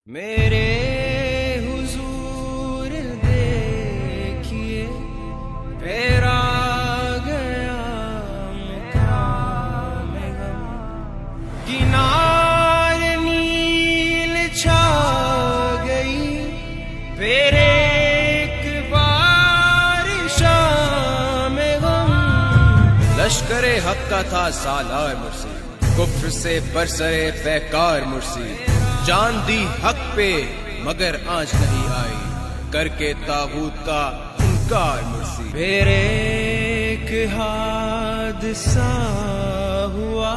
میرے حضور دیکھیے پھر آ گیا مقام غم، کنار نیل چھا گئی پھر ایک بار شام غم۔ لشکر حق کا تھا سالار مرسی، کفر سے برسرے پیکار مرسی، جان دی حق پہ مگر آج نہیں آئی، کر کے طاغوت کا انکار مرسی۔ پھر ایک حادثہ ہوا،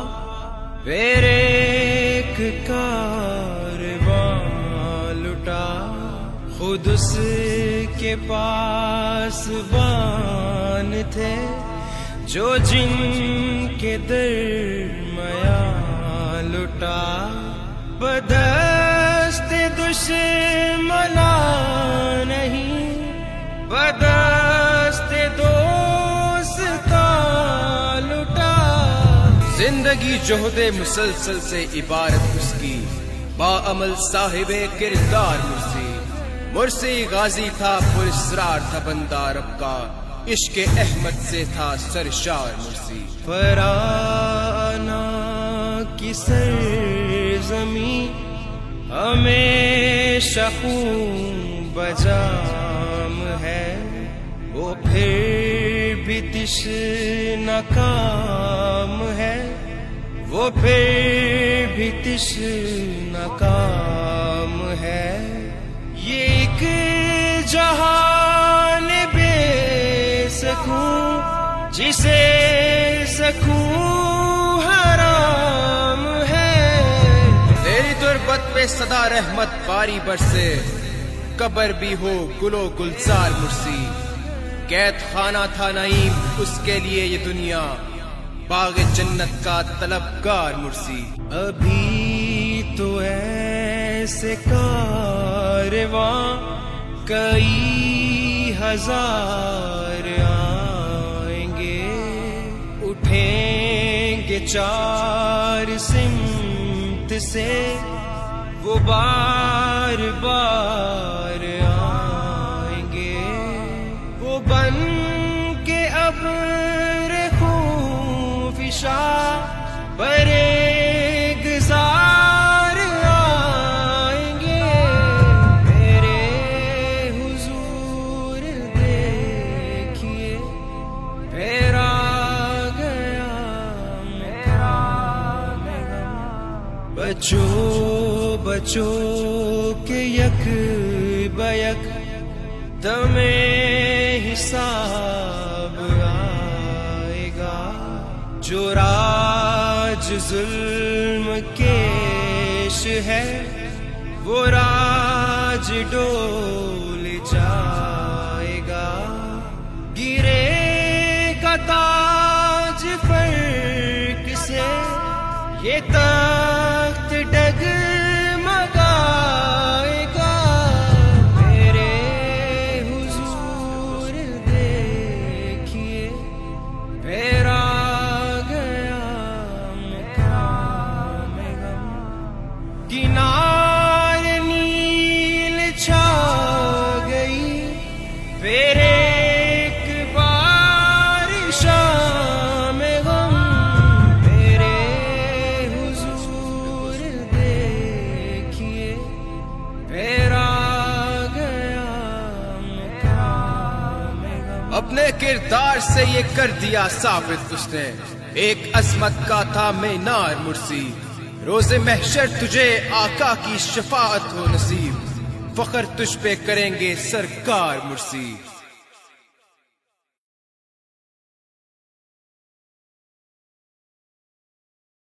پھر ایک کارواں لٹا، خود اس کے پاس بان تھے جو جن کے درمیان لٹا، بدست دشمنا نہیں بدست دوستا لٹا۔ زندگی جہد مسلسل سے عبارت اس کی، باعمل صاحب کردار مرسی۔ مرسی غازی تھا پراسرار تھا بندہ رب کا، عشق احمد سے تھا سرشار مرسی۔ فرانا کی سرزمین ہمیشہ خون بجام ہے، وہ پھر بھی تشنہ کام ہے، وہ پھر بھی تشنہ کام ہے۔ یہ ایک جہان بے سکون جسے سکون حرام ہے، تیری تربت پہ صدا رحمت باری برسے، قبر بھی ہو گلو گلزار مرسی۔ قید خانہ تھا نعیم اس کے لیے یہ دنیا، باغ جنت کا طلبگار مرسی۔ ابھی تو ایسے کارواں کئی ہزار آئیں گے، اٹھیں گے چار سمت سے وہ بار بار آئیں گے، وہ بن کے ابر خونفشا برے گزار آئیں گے۔ میرے حضور دیکھیے پھر آ گیا مقام غم، بچو بچو کے یک بیک تمہیں حساب آئے گا، جو راج ظلم کیش ہے وہ راج ڈول جائے گا، گرے کا تاج فرق سے یہ تخت ڈگمگائے گا۔ میرے حضور دیکھیے پھر آ گیا مقام غم، کنار نیل چھا گئی پھر ایک بار شام غم۔ میرے حضور دیکھیے پھر آ گیا مقام غم۔ اپنے کردار سے یہ کر دیا ثابت اس نے، ایک عظمت کا تھا مینار مرسی۔ روز محشر تجھے آقا کی شفاعت ہو نصیب، فخر تجھ پہ کریں گے سرکار مرسی۔